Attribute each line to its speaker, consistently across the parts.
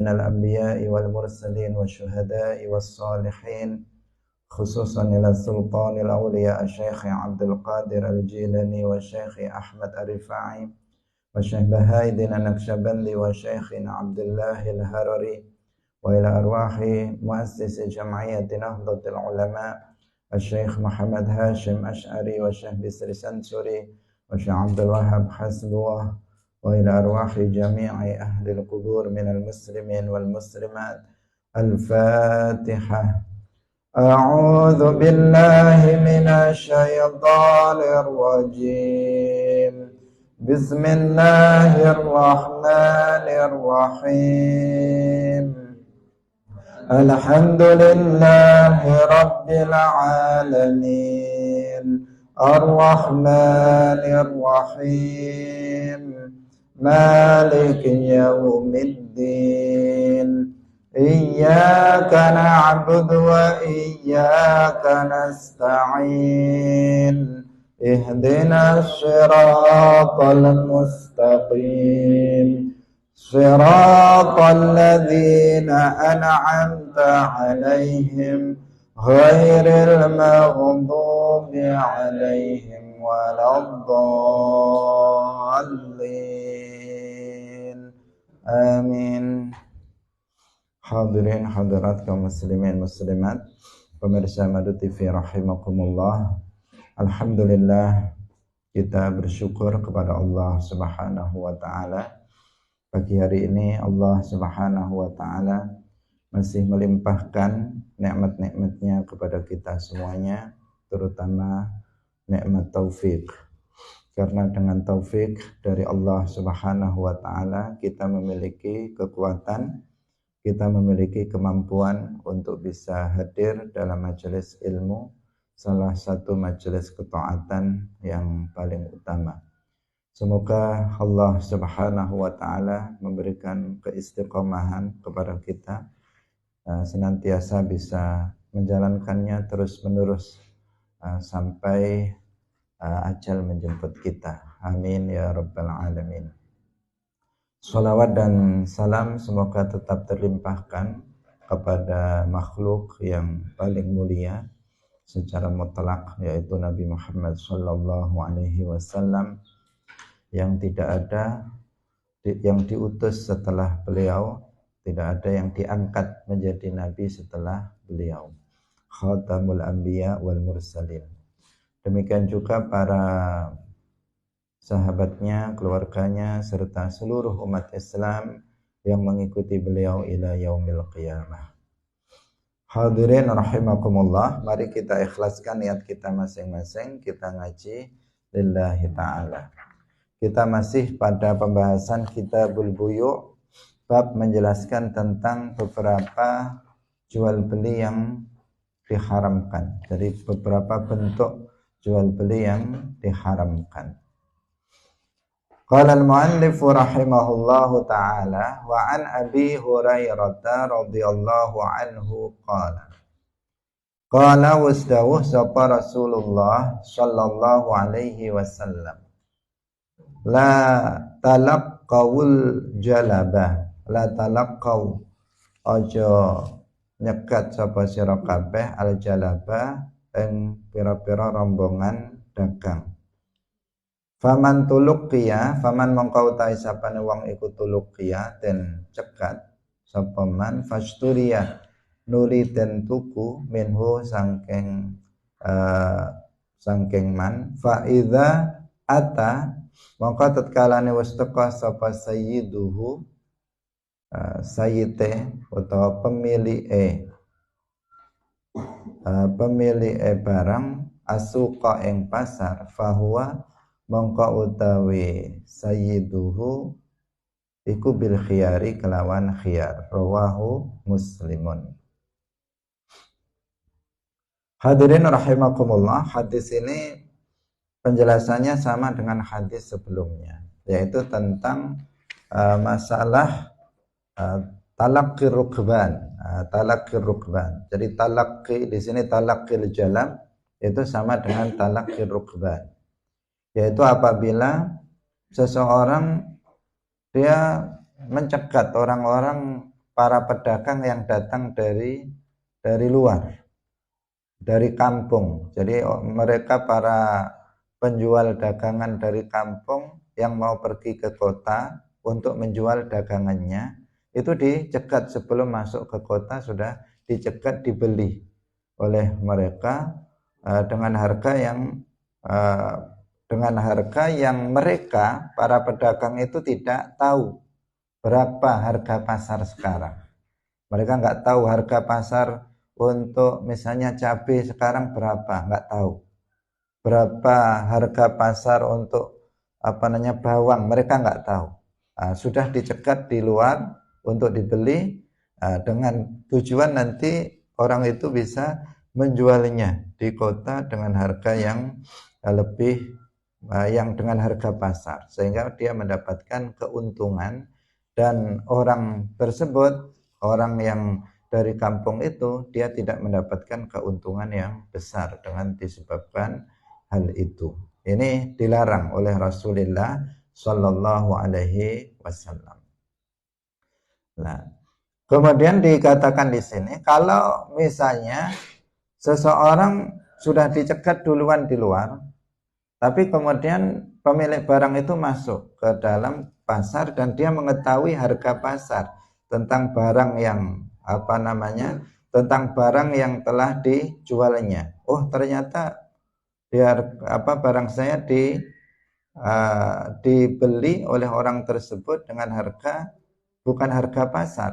Speaker 1: من الأنبياء والمرسلين والشهداء والصالحين خصوصا إلى السلطان الأولياء الشيخ عبد القادر الجيلاني والشيخ أحمد الرفاعي والشيخ بهاء الدين النقشبندي وشيخنا عبد الله الهرري وإلى أرواح مؤسس جمعية نهضة العلماء الشيخ محمد هاشم أشعري والشيخ بسر سنسوري والشيخ عبد الوهاب حسبوه وإلى أرواح جميع أهل القبور من المسلمين والمسلمات. الفاتحة. أعوذ بالله من الشيطان الرجيم. بسم الله الرحمن الرحيم. الحمد لله رب العالمين الرحمن الرحيم مالك يوم الدين إياك نعبد وإياك نستعين اهدنا الصراط المستقيم صراط الذين أنعمت عليهم غير المغضوب عليهم ولا الضالين. Amin. Hadirin hadirat kaum muslimin muslimat, pemirsa Madu TV rahimakumullah. Alhamdulillah, kita bersyukur kepada Allah Subhanahu wa taala. Pagi hari ini Allah Subhanahu wa taala masih melimpahkan nikmat-nikmatnya kepada kita semuanya, terutama nikmat taufik. Karena dengan taufik dari Allah Subhanahu wa taala kita memiliki kekuatan, kita memiliki kemampuan untuk bisa hadir dalam majelis ilmu, salah satu majelis ketaatan yang paling utama. Semoga Allah Subhanahu wa taala memberikan keistiqomahan kepada kita, senantiasa bisa menjalankannya terus-menerus sampai ajal menjemput kita. Amin ya rabbal alamin. Salawat dan salam semoga tetap terlimpahkan kepada makhluk yang paling mulia secara mutlak, yaitu Nabi Muhammad sallallahu alaihi wasallam, yang tidak ada yang diutus setelah beliau, tidak ada yang diangkat menjadi nabi setelah beliau, khatamul anbiya wal mursalin. Demikian juga para sahabatnya, keluarganya, serta seluruh umat Islam yang mengikuti beliau ila yaumil qiyamah. Hadirin rahimakumullah, mari kita ikhlaskan niat kita masing-masing, kita ngaji lillahi ta'ala. Kita masih pada pembahasan Kitabul Buyu', bab menjelaskan tentang beberapa jual beli yang diharamkan. Jadi beberapa bentuk jual beli yang diharamkan. Qala al-mu'allif rahimahullahu ta'ala wa an Abi Hurairah radhiyallahu anhu qala wasdawuh sapa Rasulullah sallallahu alaihi wasallam, la talaqqawul jalabah, la talaqqaw, aja nyekat sapa sira kabeh al jalabah ing pira-pira rombongan dagang. Faman tuluqiya, faman mongko utahe sapane wong iku tuluqiya den cekat sapa man fasturiya nuli den tuku minhu sangking man fa idza ata mongko tatkalane wis teka sapa sayyiduhu sayyite utawa pemilike barang asuqa ing pasar fahuwa mongko utawi sayyiduhu iku bil khiyari kelawan khiyar. Rawahu Muslimun. Hadirin rahimakumullah, hadis ini penjelasannya sama dengan hadis sebelumnya, yaitu tentang masalah talaqi rukban. Jadi talaqi di sini talaqil jalam itu sama dengan talaqi rukban, yaitu apabila seseorang dia mencegat orang-orang para pedagang yang datang dari luar, dari kampung. Jadi mereka para penjual dagangan dari kampung yang mau pergi ke kota untuk menjual dagangannya, itu dicegat sebelum masuk ke kota, sudah dicegat, dibeli oleh mereka dengan harga yang mereka para pedagang itu tidak tahu berapa harga pasar sekarang. Mereka nggak tahu harga pasar untuk misalnya cabai sekarang berapa, nggak tahu. Berapa harga pasar untuk bawang, mereka nggak tahu. Sudah dicegat di luar untuk dibeli dengan tujuan nanti orang itu bisa menjualnya di kota dengan harga yang lebih yang dengan harga pasar, sehingga dia mendapatkan keuntungan. Dan orang tersebut, orang yang dari kampung itu, dia tidak mendapatkan keuntungan yang besar dengan disebabkan hal itu. Ini dilarang oleh Rasulullah Shallallahu Alaihi Wasallam. Nah, kemudian dikatakan di sini, kalau misalnya seseorang sudah dicegat duluan di luar, tapi kemudian pemilik barang itu masuk ke dalam pasar dan dia mengetahui harga pasar tentang barang yang tentang barang yang telah dijualnya. Oh, ternyata barang saya dibeli oleh orang tersebut dengan harga bukan harga pasar.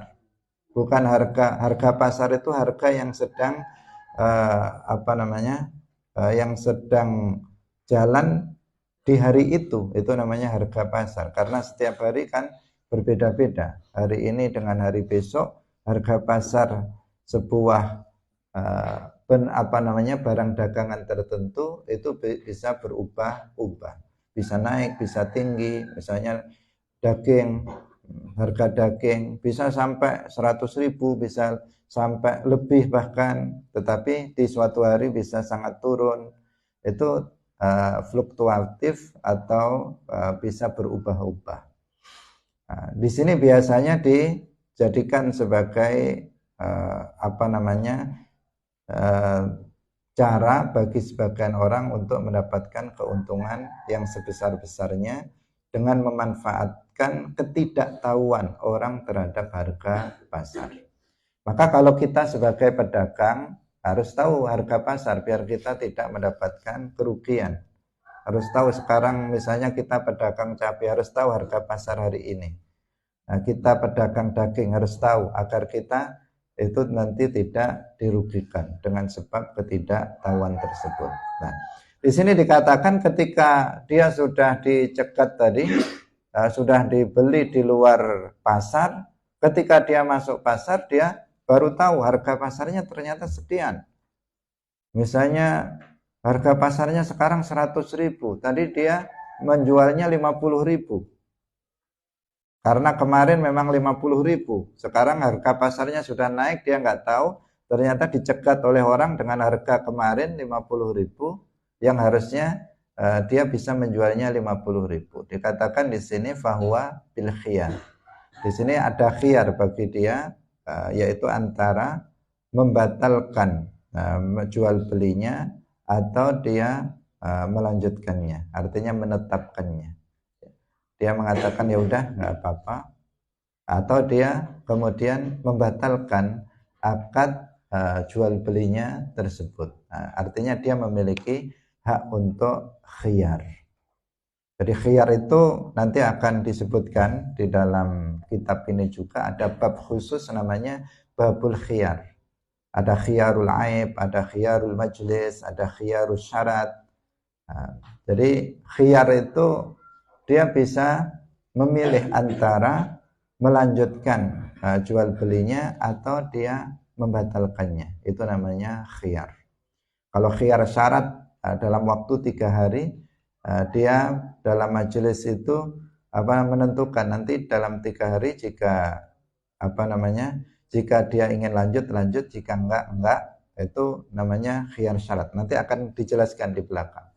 Speaker 1: Bukan harga pasar itu harga yang sedang yang sedang jalan di hari itu namanya harga pasar. Karena setiap hari kan berbeda-beda. Hari ini dengan hari besok harga pasar sebuah barang dagangan tertentu itu bisa berubah-ubah, bisa naik, bisa tinggi. Misalnya daging, harga daging bisa sampai 100.000, bisa sampai lebih bahkan, tetapi di suatu hari bisa sangat turun. Itu fluktuatif atau bisa berubah-ubah. Di sini biasanya dijadikan sebagai cara bagi sebagian orang untuk mendapatkan keuntungan yang sebesar-besarnya dengan memanfaatkan ketidaktahuan orang terhadap harga pasar. Maka kalau kita sebagai pedagang harus tahu harga pasar biar kita tidak mendapatkan kerugian. Harus tahu sekarang misalnya kita pedagang cabai harus tahu harga pasar hari ini. Nah, kita pedagang daging harus tahu agar kita itu nanti tidak dirugikan dengan sebab ketidaktahuan tersebut. Nah, di sini dikatakan ketika dia sudah dicegat tadi, sudah dibeli di luar pasar, ketika dia masuk pasar dia baru tahu harga pasarnya ternyata sekian. Misalnya harga pasarnya sekarang 100.000, tadi dia menjualnya 50.000. Karena kemarin memang 50.000, sekarang harga pasarnya sudah naik, dia nggak tahu, ternyata dicegat oleh orang dengan harga kemarin 50.000, yang harusnya dia bisa menjualnya 50.000. Dikatakan di sini fahuwa bil khiyar. Di sini ada khiyar bagi dia, yaitu antara membatalkan jual belinya atau dia melanjutkannya, artinya menetapkannya. Dia mengatakan ya udah nggak apa-apa, atau dia kemudian membatalkan akad jual belinya tersebut. Artinya dia memiliki hak untuk khiyar. Jadi khiyar itu nanti akan disebutkan di dalam kitab ini juga, ada bab khusus namanya babul khiyar. Ada khiyarul aib, ada khiyarul majlis, ada khiyarul syarat. Jadi khiyar itu dia bisa memilih antara melanjutkan jual belinya atau dia membatalkannya. Itu namanya khiyar. Kalau khiyar syarat dalam waktu 3 hari, dia dalam majelis itu menentukan nanti dalam 3 hari jika jika dia ingin lanjut, jika enggak, itu namanya khiyar syarat. Nanti akan dijelaskan di belakang.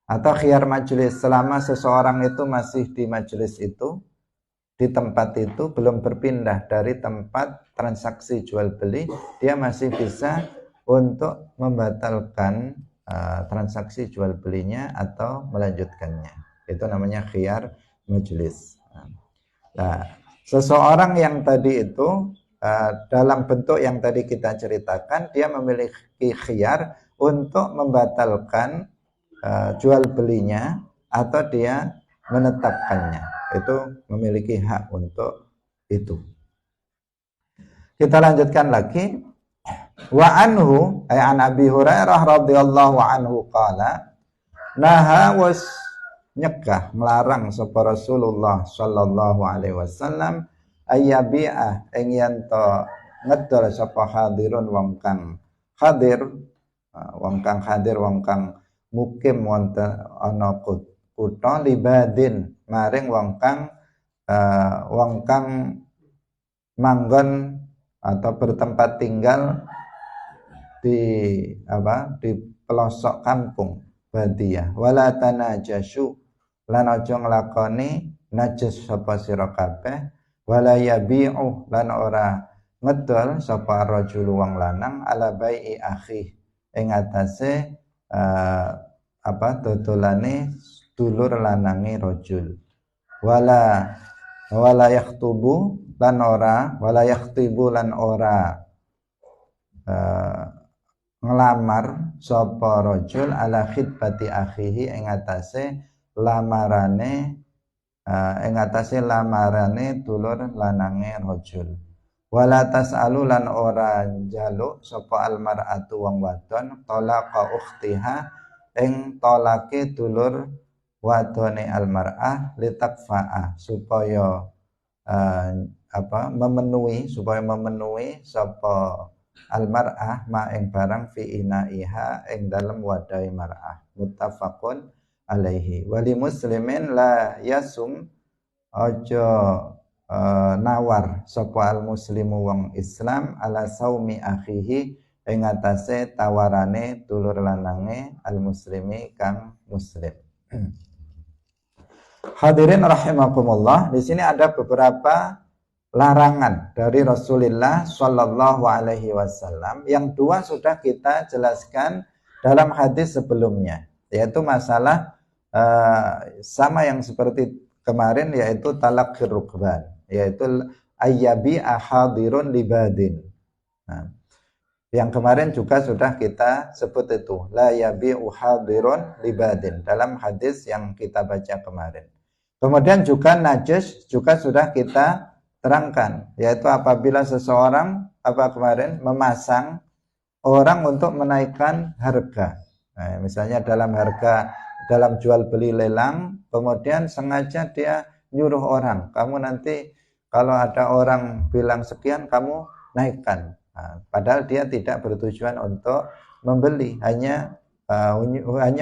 Speaker 1: Atau khiyar majelis, selama seseorang itu masih di majelis itu, di tempat itu, belum berpindah dari tempat transaksi jual beli, dia masih bisa untuk membatalkan transaksi jual belinya atau melanjutkannya. Itu namanya khiyar majlis. Nah, seseorang yang tadi itu dalam bentuk yang tadi kita ceritakan, dia memiliki khiyar untuk membatalkan jual belinya atau dia menetapkannya. Itu memiliki hak untuk itu. Kita lanjutkan lagi. Wa anhu ay an Abi Hurairah radhiyallahu anhu qala naha was nyegah melarang sapa Rasulullah sallallahu alaihi wasallam ayyabi'ah ing yen to ngedol sapa hadirun wong kang hadir wong kang mukim wonten ana kutha libadin maring wong kang manggon atau bertempat tinggal di pelosok kampung badia. Wala tanajasyu lan aja nglakoni najas sapa sira kabeh, wala yabi'u lan ora ngedol sapa rajul wong lanang ala bai'i akhi ing atase dodolane dulur lanange rajul. Wala yakhtubu lan ora wala yakhtibu lan ora ngelamar sapa rajul ala khitbati akhihi ing atase lamarane dulur lanange rajul. Wala tasalu lan ora njaluk sapa almar'atu wong wadon talaqa ukhtiha ing talake dulur wadone almar'ah litakfa'a supaya memenuhi sapa almar'ah ma ing barang fi inaiha ing dalem wadahi mar'ah. Muttafaqun alaihi. Wali muslimin la yasum ojo nawar sapa al muslimu wong Islam ala saumi akhihi ing atase tawarane dulur lanange al muslimi kang muslim. Hadirin rahimakumullah, di sini ada beberapa larangan dari Rasulullah Shallallahu Alaihi Wasallam. Yang dua sudah kita jelaskan dalam hadis sebelumnya, yaitu masalah sama yang seperti kemarin, yaitu talak rukban, yaitu ayyabi ahadirun libadin. Nah, yang kemarin juga sudah kita sebut itu la yabi uhadirun libadin dalam hadis yang kita baca kemarin. Kemudian juga najis juga sudah kita terangkan, yaitu apabila seseorang memasang orang untuk menaikkan harga. Nah, misalnya dalam jual beli lelang, kemudian sengaja dia nyuruh orang, kamu nanti kalau ada orang bilang sekian kamu naikkan. Nah, padahal dia tidak bertujuan untuk membeli, hanya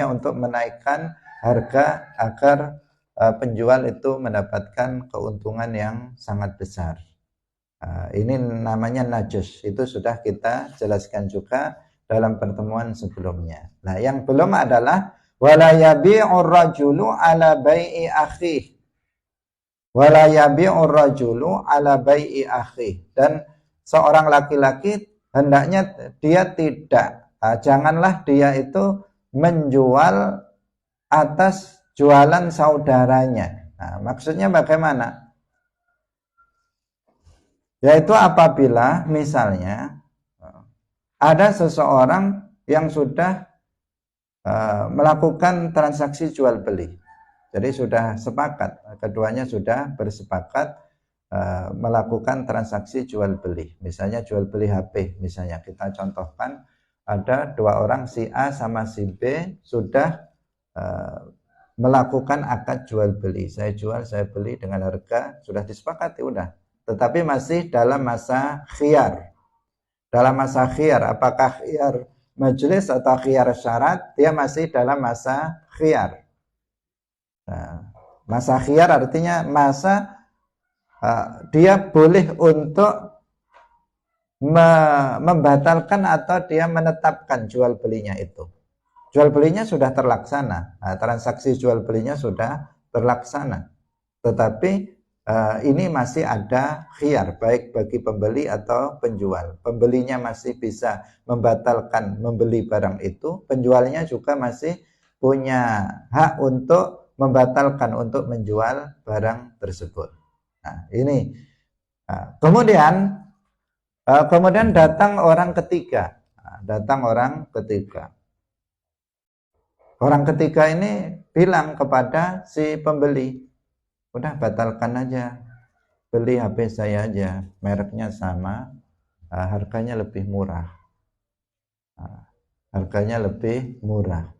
Speaker 1: untuk menaikkan harga agar penjual itu mendapatkan keuntungan yang sangat besar. Ini namanya najis. Itu sudah kita jelaskan juga dalam pertemuan sebelumnya. Nah, yang belum adalah wala yabi'ur rajulu ala bai'i akhihi. Wala yabi'ur rajulu ala bai'i akhihi. Dan seorang laki-laki hendaknya dia tidak, janganlah dia itu menjual atas jualan saudaranya. Nah, maksudnya bagaimana? Yaitu apabila misalnya ada seseorang yang sudah melakukan transaksi jual beli. Jadi sudah sepakat, keduanya sudah bersepakat melakukan transaksi jual beli. Misalnya jual beli HP, misalnya kita contohkan ada dua orang, si A sama si B sudah melakukan akad jual beli. Saya jual, saya beli dengan harga sudah disepakati, udah. Tetapi masih dalam masa khiyar. Dalam masa khiyar, apakah khiyar majelis atau khiyar syarat? Dia masih dalam masa khiyar. Nah, masa khiyar artinya masa dia boleh untuk membatalkan atau dia menetapkan jual belinya itu. Jual belinya sudah terlaksana, transaksi jual belinya sudah terlaksana. Tetapi ini masih ada khiyar, baik bagi pembeli atau penjual. Pembelinya masih bisa membatalkan membeli barang itu, penjualnya juga masih punya hak untuk membatalkan untuk menjual barang tersebut. Nah, ini. Nah, kemudian datang orang ketiga. Nah, datang orang ketiga. Orang ketiga ini bilang kepada si pembeli, udah batalkan aja, beli HP saya aja, mereknya sama, harganya lebih murah. Harganya lebih murah.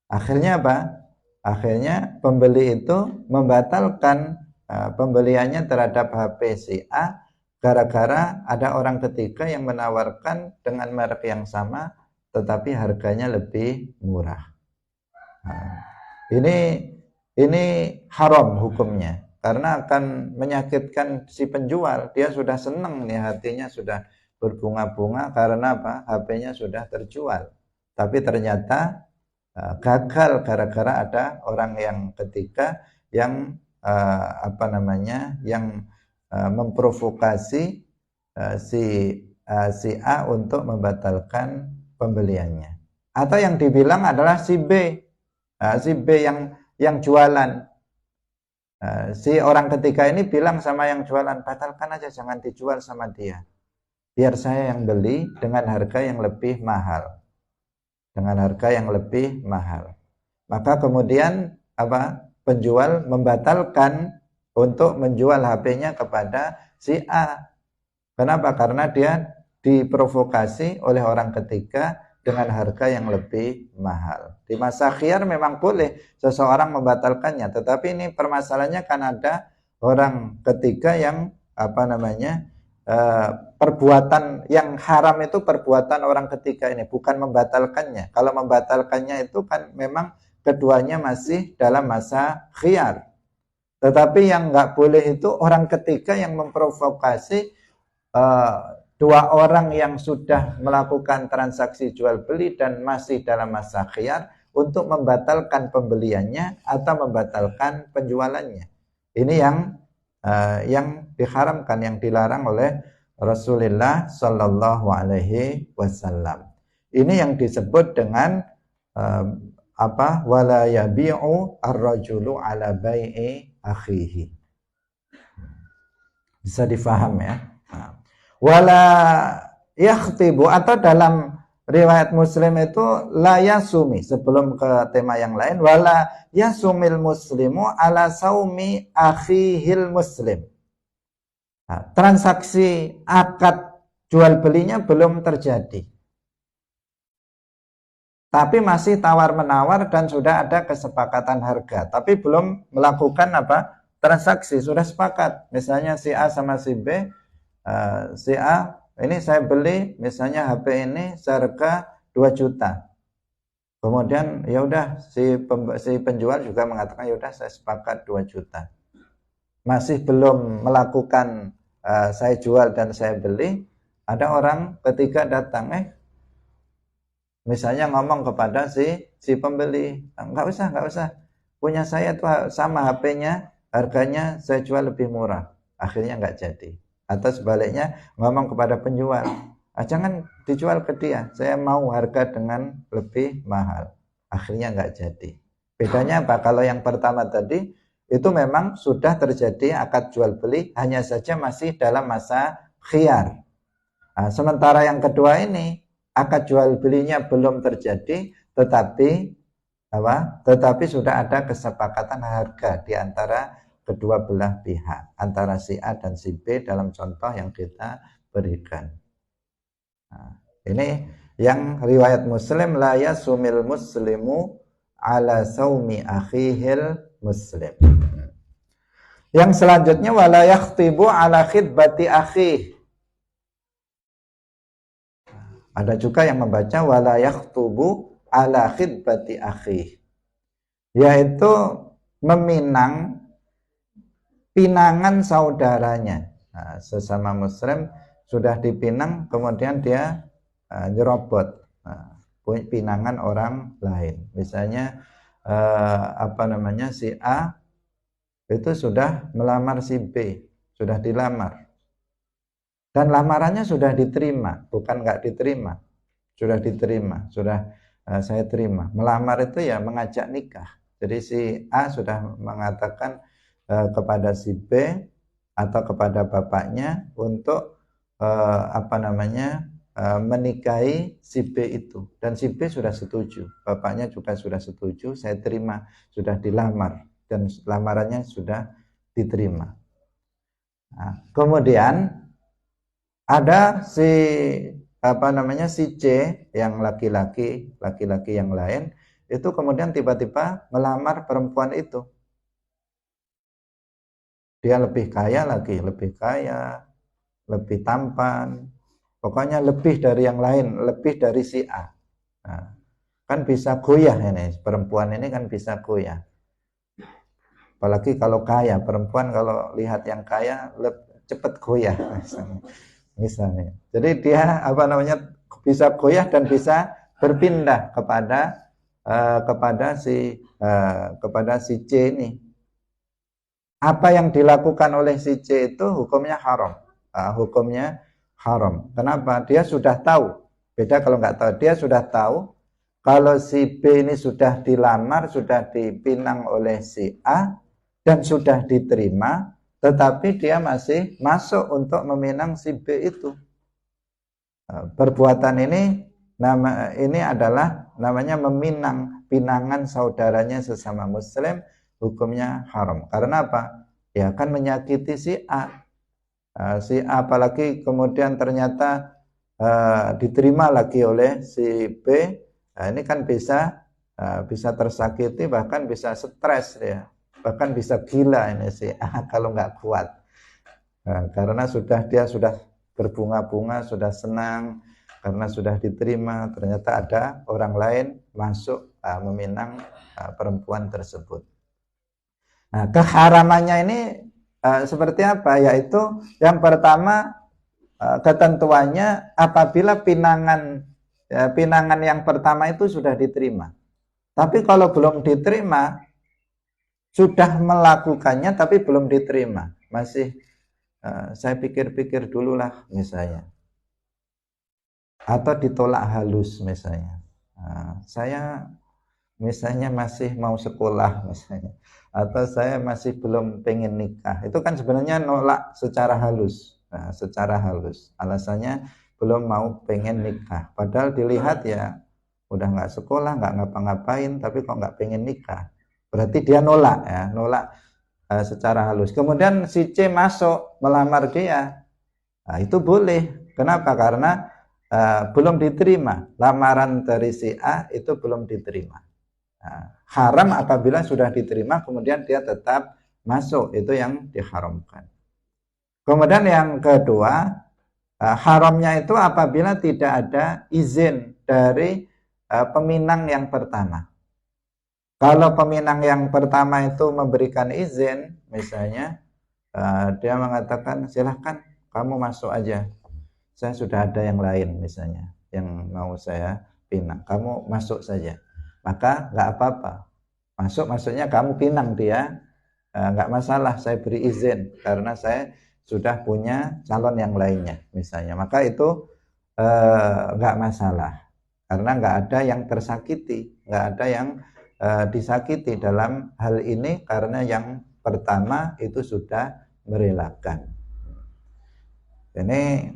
Speaker 1: Akhirnya apa? Akhirnya pembeli itu membatalkan pembeliannya terhadap HP si A gara-gara ada orang ketiga yang menawarkan dengan merek yang sama tetapi harganya lebih murah. Nah, ini haram hukumnya karena akan menyakitkan si penjual. Dia sudah senang nih, hatinya sudah berbunga-bunga karena apa? HP-nya sudah terjual. Tapi ternyata gagal gara-gara ada orang yang ketiga yang yang memprovokasi si A untuk membatalkan pembeliannya. Atau yang dibilang adalah si B. Si B yang jualan. Si orang ketiga ini bilang sama yang jualan, batalkan aja, jangan dijual sama dia. Biar saya yang beli dengan harga yang lebih mahal. Dengan harga yang lebih mahal. Maka kemudian penjual membatalkan untuk menjual HP-nya kepada si A. Kenapa? Karena dia diprovokasi oleh orang ketiga dengan harga yang lebih mahal. Di masa khiyar memang boleh seseorang membatalkannya, tetapi ini permasalahannya kan ada orang ketiga yang perbuatan yang haram itu perbuatan orang ketiga ini, bukan membatalkannya. Kalau membatalkannya itu kan memang keduanya masih dalam masa khiyar. Tetapi yang nggak boleh itu orang ketiga yang memprovokasi dua orang yang sudah melakukan transaksi jual beli dan masih dalam masa khiyar untuk membatalkan pembeliannya atau membatalkan penjualannya. Ini yang diharamkan, yang dilarang oleh Rasulullah Shallallahu Alaihi Wasallam. Ini yang disebut dengan wala yabi'u ar-rajulu ala bai'i akhihi. Bisa difaham ya. Wala yakhtibu, atau dalam riwayat Muslim itu la yasumi, sebelum ke tema yang lain, wala yasumil muslimu ala saumi akhihil muslim. Nah, transaksi akad jual belinya belum terjadi, tapi masih tawar menawar dan sudah ada kesepakatan harga, tapi belum melakukan transaksi. Sudah sepakat, misalnya si A sama si B, si A ini saya beli misalnya HP ini seharga 2 juta. Kemudian ya udah si penjual juga mengatakan ya udah saya sepakat 2 juta. Masih belum melakukan saya jual dan saya beli, ada orang ketiga datang, misalnya ngomong kepada si pembeli, nggak usah, punya saya tuh sama HP-nya, harganya saya jual lebih murah. Akhirnya nggak jadi. Atau sebaliknya ngomong kepada penjual, jangan dijual ke dia, saya mau harga dengan lebih mahal. Akhirnya nggak jadi. Bedanya apa? Kalau yang pertama tadi itu memang sudah terjadi akad jual beli, hanya saja masih dalam masa khiyar. Nah, sementara yang kedua ini akad jual belinya belum terjadi, tetapi sudah ada kesepakatan harga di antara kedua belah pihak, antara si A dan si B dalam contoh yang kita berikan. Nah, ini yang riwayat Muslim, la yasumil muslimu ala saumi akhihil muslim. Yang selanjutnya wala yakhtibu ala khidbati akhih. Ada juga yang membaca wala yakhtubu ala khidbati akhih, yaitu meminang pinangan saudaranya. Nah, sesama muslim sudah dipinang, kemudian dia nyerobot pinangan orang lain. Misalnya si A itu sudah melamar si B, sudah dilamar. Dan lamarannya sudah diterima, bukan nggak diterima, sudah diterima, sudah saya terima. Melamar itu ya mengajak nikah. Jadi si A sudah mengatakan kepada si B atau kepada bapaknya untuk menikahi si B itu, dan si B sudah setuju, bapaknya juga sudah setuju, saya terima, sudah dilamar dan lamarannya sudah diterima. Nah, kemudian ada si C yang laki-laki yang lain itu kemudian tiba-tiba melamar perempuan itu. Dia lebih kaya lagi, lebih kaya, lebih tampan, pokoknya lebih dari yang lain, lebih dari si A. Nah, kan bisa goyah ini, perempuan ini kan bisa goyah. Apalagi kalau kaya, perempuan kalau lihat yang kaya cepat goyah misalnya. Jadi dia bisa goyah dan bisa berpindah kepada si C ini. Apa yang dilakukan oleh si C itu hukumnya haram. Hukumnya haram. Kenapa? Dia sudah tahu. Beda kalau nggak tahu. Dia sudah tahu kalau si B ini sudah dilamar, sudah dipinang oleh si A dan sudah diterima, tetapi dia masih masuk untuk meminang si B itu. Perbuatan ini adalah namanya meminang, pinangan saudaranya sesama muslim, hukumnya haram. Karena apa? Ya kan menyakiti si A. Si A apalagi kemudian ternyata diterima lagi oleh si B. Nah, ini kan bisa tersakiti, bahkan bisa stres ya. Bahkan bisa gila ini si A kalau nggak kuat. Karena dia sudah berbunga-bunga, sudah senang karena sudah diterima, ternyata ada orang lain masuk meminang perempuan tersebut. Nah, keharamannya ini seperti apa? Yaitu yang pertama, ketentuannya apabila pinangan yang pertama itu sudah diterima. Tapi kalau belum diterima, sudah melakukannya tapi belum diterima, masih saya pikir-pikir dulu lah misalnya, atau ditolak halus misalnya, saya misalnya masih mau sekolah misalnya, atau saya masih belum pengen nikah, itu kan sebenarnya nolak secara halus. Secara halus alasannya belum mau pengen nikah, padahal dilihat ya udah nggak sekolah, nggak ngapa-ngapain, tapi kok nggak pengen nikah, berarti dia nolak secara halus. Kemudian si C masuk melamar dia, itu boleh. Kenapa? Karena belum diterima, lamaran dari si A itu belum diterima. Haram apabila sudah diterima kemudian dia tetap masuk, itu yang diharamkan. Kemudian yang kedua, haramnya itu apabila tidak ada izin dari peminang yang pertama. Kalau peminang yang pertama itu memberikan izin, misalnya dia mengatakan silahkan kamu masuk aja, saya sudah ada yang lain misalnya yang mau saya pinang, kamu masuk saja, maka nggak apa-apa. Maksudnya kamu pinang dia, nggak masalah, saya beri izin karena saya sudah punya calon yang lainnya misalnya, maka itu nggak masalah karena nggak ada yang tersakiti, nggak ada yang disakiti dalam hal ini, karena yang pertama itu sudah merelakan. Ini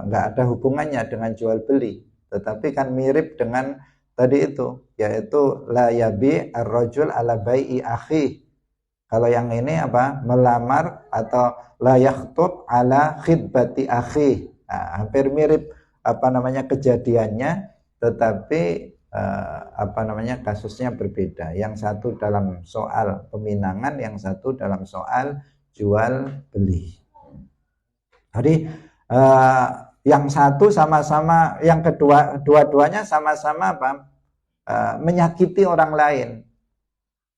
Speaker 1: nggak ada hubungannya dengan jual beli, tetapi kan mirip dengan tadi itu, yaitu la yabi ar-rajul ala bai'i akhi. Kalau yang ini apa? Melamar atau la yakhtub ala khidbati akhi. Hampir mirip kejadiannya, tetapi kasusnya berbeda. Yang satu dalam soal peminangan, yang satu dalam soal jual beli. Jadi yang satu sama-sama, yang dua-duanya sama-sama menyakiti orang lain.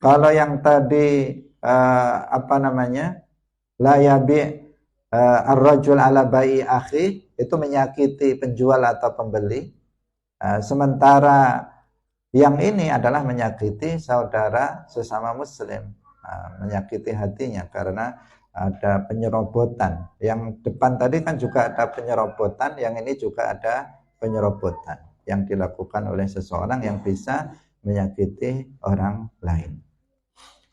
Speaker 1: Kalau yang tadi la yabi ar-rajul ala bai'i akhi, itu menyakiti penjual atau pembeli. Sementara yang ini adalah menyakiti saudara sesama muslim. menyakiti hatinya karena ada penyerobotan. Yang depan tadi kan juga ada penyerobotan, yang ini juga ada penyerobotan yang dilakukan oleh seseorang yang bisa menyakiti orang lain.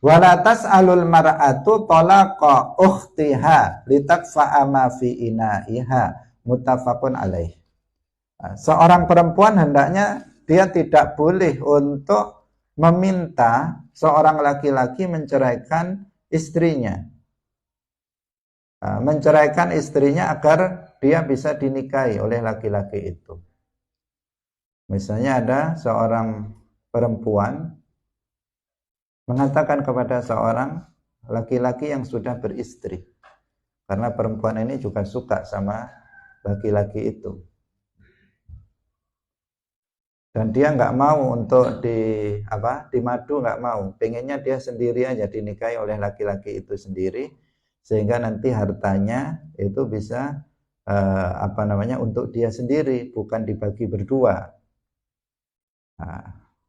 Speaker 1: Wala tas'alul mar'atu talaqa ukhtiha litakfa'a ma fi ina'iha, muttafaqun alaih. Seorang perempuan hendaknya dia tidak boleh untuk meminta seorang laki-laki menceraikan istrinya. Menceraikan istrinya agar dia bisa dinikahi oleh laki-laki itu. Misalnya ada seorang perempuan mengatakan kepada seorang laki-laki yang sudah beristri, karena perempuan ini juga suka sama laki-laki itu, dan dia nggak mau untuk dimadu, nggak mau, pengennya dia sendiri aja dinikahi oleh laki-laki itu sendiri, sehingga nanti hartanya itu bisa untuk dia sendiri, bukan dibagi berdua.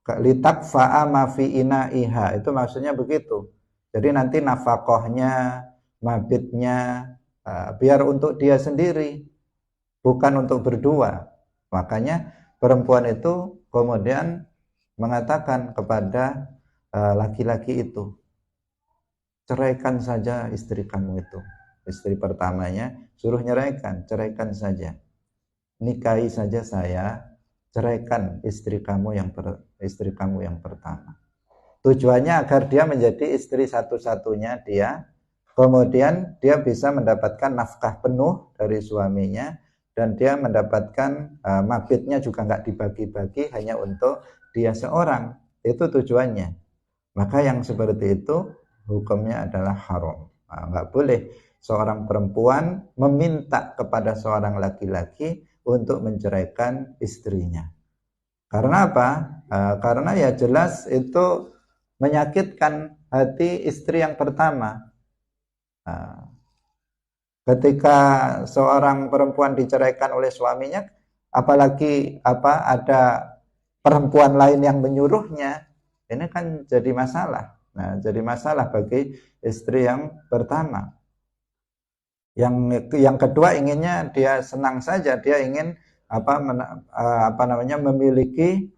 Speaker 1: Litakfa'a ma fi ina'iha, itu maksudnya begitu. Jadi nanti nafkahnya, mabitnya biar untuk dia sendiri, bukan untuk berdua. Makanya perempuan itu kemudian mengatakan kepada laki-laki itu, ceraikan saja istri kamu itu. Istri pertamanya suruh nyeraikan, ceraikan saja. Nikahi saja saya, ceraikan istri kamu yang pertama. Tujuannya agar dia menjadi istri satu-satunya dia, kemudian dia bisa mendapatkan nafkah penuh dari suaminya, dan dia mendapatkan mabitnya juga nggak dibagi-bagi, hanya untuk dia seorang. Itu tujuannya. Maka yang seperti itu hukumnya adalah haram. Nggak boleh seorang perempuan meminta kepada seorang laki-laki untuk menceraikan istrinya. Karena apa? Karena ya jelas itu menyakitkan hati istri yang pertama. Ketika seorang perempuan diceraikan oleh suaminya, apalagi ada perempuan lain yang menyuruhnya, ini kan jadi masalah. Nah, jadi masalah bagi istri yang pertama. Yang kedua inginnya dia senang saja, dia ingin memiliki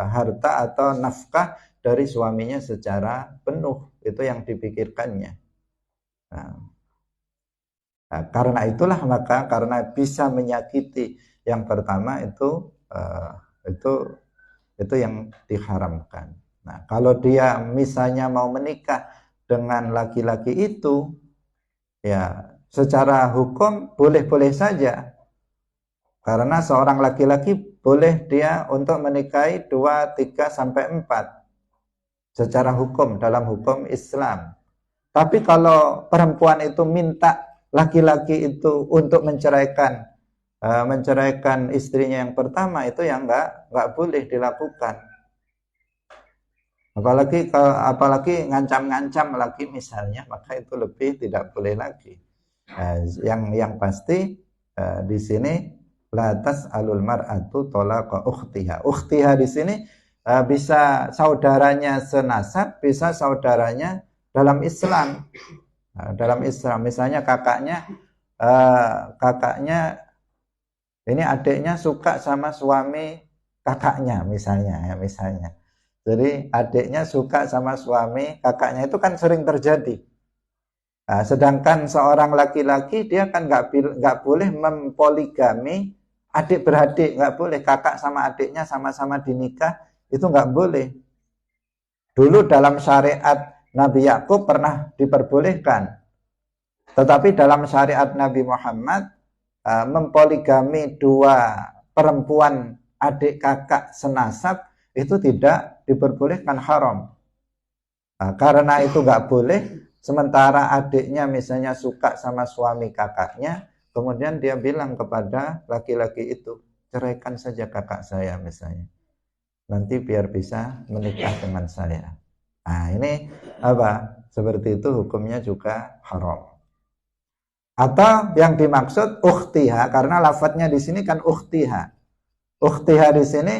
Speaker 1: harta atau nafkah dari suaminya secara penuh, itu yang dipikirkannya. Karena itulah karena bisa menyakiti yang pertama itu yang diharamkan. Nah, kalau dia misalnya mau menikah dengan laki-laki itu, ya secara hukum boleh-boleh saja, karena seorang laki-laki boleh dia untuk menikahi 2, 3, sampai 4 secara hukum dalam hukum Islam. Tapi kalau perempuan itu minta laki-laki itu untuk menceraikan istrinya yang pertama, itu yang nggak boleh dilakukan. Apalagi ngancam-ngancam lagi misalnya, maka itu lebih tidak boleh lagi. Yang pasti di sini la tas'alul mar'atu talaqa ukhtiha. Ukhtiha di sini bisa saudaranya senasab, bisa saudaranya dalam Islam. Dalam Islam misalnya kakaknya ini adiknya suka sama suami kakaknya misalnya. Jadi adiknya suka sama suami kakaknya, itu kan sering terjadi. Sedangkan seorang laki-laki dia kan nggak boleh mempoligami adik beradik, nggak boleh. Kakak sama adiknya sama-sama dinikah, itu nggak boleh. Dulu dalam syariat Nabi Yakub pernah diperbolehkan, tetapi dalam syariat Nabi Muhammad mempoligami 2 perempuan adik kakak senasab itu tidak diperbolehkan, haram. Karena itu nggak boleh. Sementara adiknya misalnya suka sama suami kakaknya, kemudian dia bilang kepada laki-laki itu, ceraikan saja kakak saya misalnya, nanti biar bisa menikah dengan saya. Nah, ini seperti itu hukumnya juga haram. Atau yang dimaksud ukhtiha, karena lafadznya di sini kan ukhtiha. Ukhtiha di sini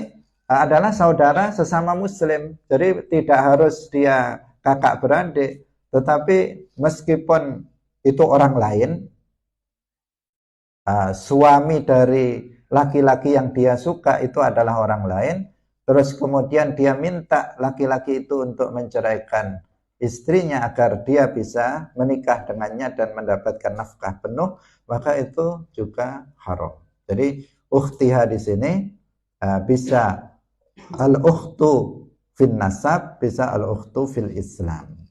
Speaker 1: adalah saudara sesama muslim. Jadi tidak harus dia kakak beradik, tetapi meskipun itu orang lain, suami dari laki-laki yang dia suka itu adalah orang lain, terus kemudian dia minta laki-laki itu untuk menceraikan istrinya agar dia bisa menikah dengannya dan mendapatkan nafkah penuh, maka itu juga haram. Jadi ukhtiha di sini bisa al-ukhtu fil nasab, bisa al-ukhtu fil Islam.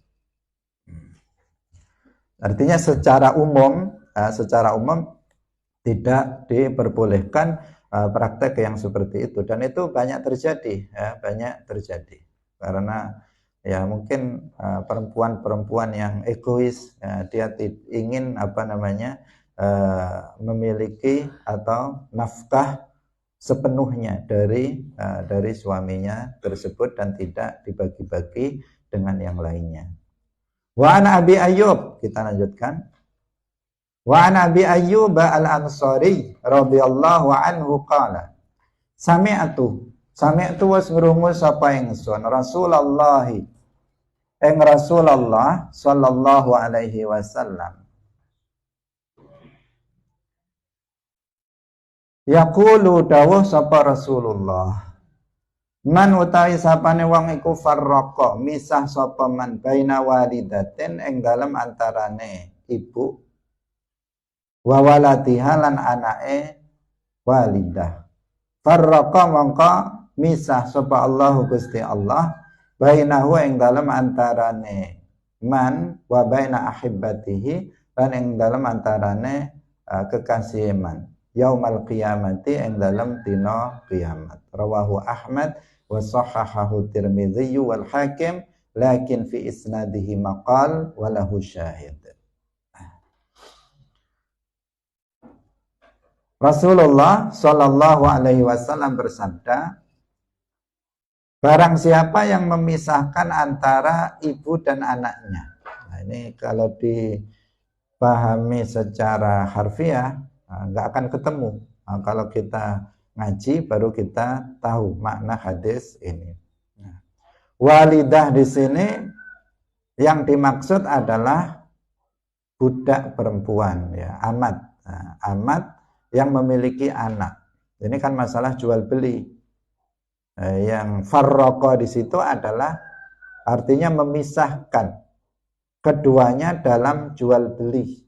Speaker 1: Artinya secara umum tidak diperbolehkan praktek yang seperti itu, dan itu banyak terjadi, banyak terjadi karena ya mungkin perempuan-perempuan yang egois, dia ingin memiliki atau nafkah sepenuhnya dari suaminya tersebut dan tidak dibagi-bagi dengan yang lainnya. Wa an Abi Ayyub, kita lanjutkan. Wa an Abi Ayyub al-Ansari radhiyallahu anhu qala sami'tu was ngrungu sapa ingsun Rasulullah sallallahu alaihi wasallam yaqulu dawuh sapa Rasulullah, man utawi sapane wong iku farraqa misah sapa man baina walidatin ing dalem antarane ibu wa waladiha lan anake walidah. Farraqa mongko misah sapa Allah Gusti Allah bainahu ing dalem antarane man wa baina ahibbatihi lan ing dalem antarane kekasih man yaumal qiyamati ing dalem dina kiamat. Rawahu Ahmad wa sahahahu Tirmidzi wal Hakim lakin fi isnadihi maqal wa lahu syahid. Rasulullah Shallallahu Alaihi Wasallam bersabda, barang siapa yang memisahkan antara ibu dan anaknya. Nah, ini kalau dipahami secara harfiah nggak akan ketemu. Nah, kalau kita ngaji baru kita tahu makna hadis ini. Nah, walidah di sini yang dimaksud adalah budak perempuan, ya, amat. Nah, amat yang memiliki anak. Ini kan masalah jual beli. Yang farraqa di situ adalah artinya memisahkan keduanya dalam jual beli.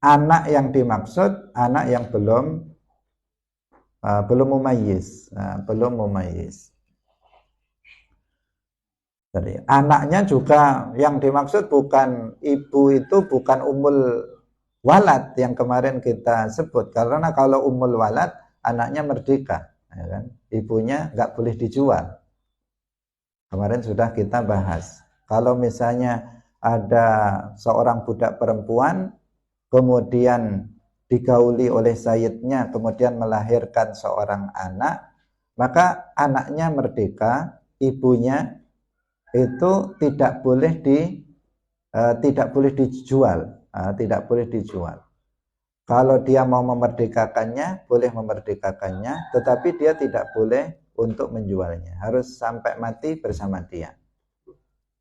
Speaker 1: Anak yang dimaksud anak yang belum mumayyiz, belum mumayyiz. Jadi anaknya juga yang dimaksud bukan ibu, itu bukan ummul walad yang kemarin kita sebut, karena kalau ummul walad anaknya merdeka, ya kan? Ibunya nggak boleh dijual. Kemarin sudah kita bahas. Kalau misalnya ada seorang budak perempuan kemudian digauli oleh sayyidnya, kemudian melahirkan seorang anak, maka anaknya merdeka, ibunya itu tidak boleh dijual. Tidak boleh dijual. Kalau dia mau memerdekakannya, boleh memerdekakannya, tetapi dia tidak boleh untuk menjualnya. Harus sampai mati bersama dia.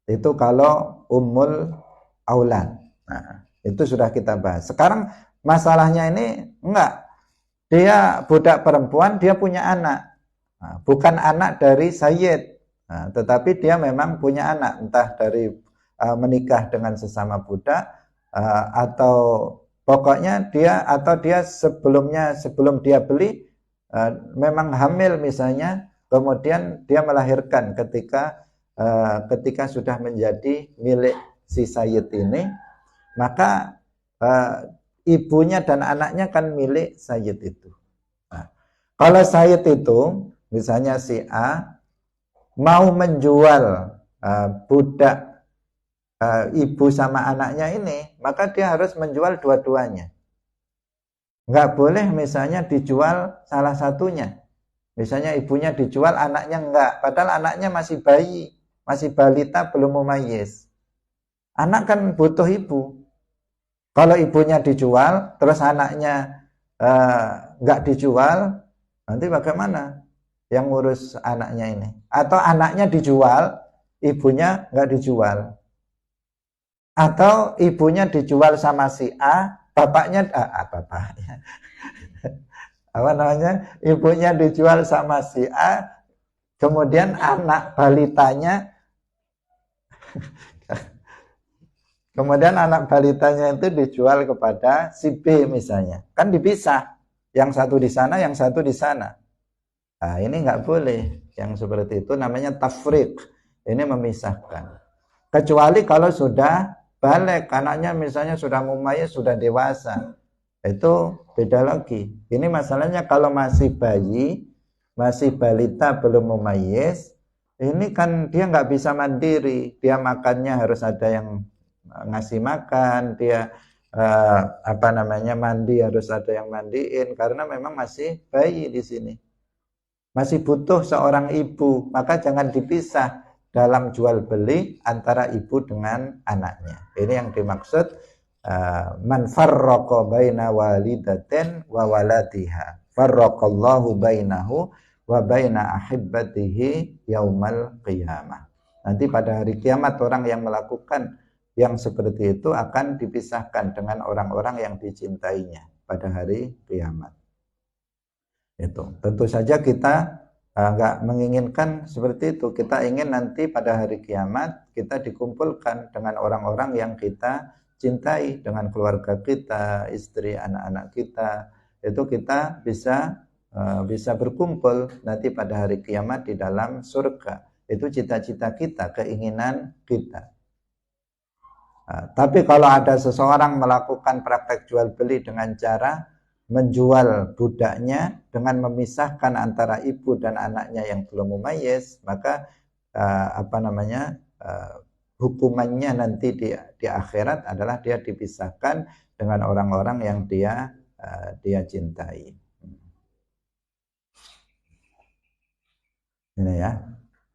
Speaker 1: Itu kalau ummul aulad. Nah, itu sudah kita bahas. Sekarang masalahnya ini enggak. Dia budak perempuan, dia punya anak. Nah, bukan anak dari sayyid. Nah, tetapi dia memang punya anak, entah dari menikah dengan sesama budak, atau pokoknya dia sebelum dia beli memang hamil misalnya, kemudian dia melahirkan ketika sudah menjadi milik si sayyid ini, maka ibunya dan anaknya kan milik sayyid itu. Nah, kalau sayyid itu misalnya si A mau menjual budak ibu sama anaknya ini, maka dia harus menjual dua-duanya. Nggak boleh misalnya dijual salah satunya. Misalnya ibunya dijual, anaknya enggak. Padahal anaknya masih bayi, masih balita, belum mumayyiz. Anak kan butuh ibu. Kalau ibunya dijual, terus anaknya enggak dijual, nanti bagaimana? yang ngurus anaknya ini? Atau anaknya dijual, ibunya nggak dijual? Atau ibunya dijual sama si A, bapaknya apa namanya? Ibunya dijual sama si A, kemudian anak balitanya itu dijual kepada si B misalnya. Kan dipisah. Yang satu di sana, yang satu di sana. Nah, ini nggak boleh. Yang seperti itu namanya tafriq. Ini memisahkan. Kecuali kalau sudah balik, anaknya misalnya sudah mumayyiz, sudah dewasa. Itu beda lagi. Ini masalahnya kalau masih bayi, masih balita, belum mumayyiz, ini kan dia nggak bisa mandiri. Dia makannya harus ada yang ngasih makan, dia mandi harus ada yang mandiin, karena memang masih bayi di sini, masih butuh seorang ibu. Maka jangan dipisah dalam jual beli antara ibu dengan anaknya. Ini yang dimaksud man farraqa baina walidatin wa waladiha farraqallahu bainahu wa baina ahibbatihi yaumal qiyamah. Nanti pada hari kiamat orang yang melakukan yang seperti itu akan dipisahkan dengan orang-orang yang dicintainya pada hari kiamat. Itu tentu saja kita nggak menginginkan seperti itu. Kita ingin nanti pada hari kiamat kita dikumpulkan dengan orang-orang yang kita cintai, dengan keluarga kita, istri, anak-anak kita. Itu kita bisa berkumpul nanti pada hari kiamat di dalam surga. Itu cita-cita kita, keinginan kita. Tapi kalau ada seseorang melakukan praktek jual beli dengan cara menjual budaknya dengan memisahkan antara ibu dan anaknya yang belum mumayyiz, maka hukumannya nanti di akhirat adalah dia dipisahkan dengan orang-orang yang dia cintai. Ini ya.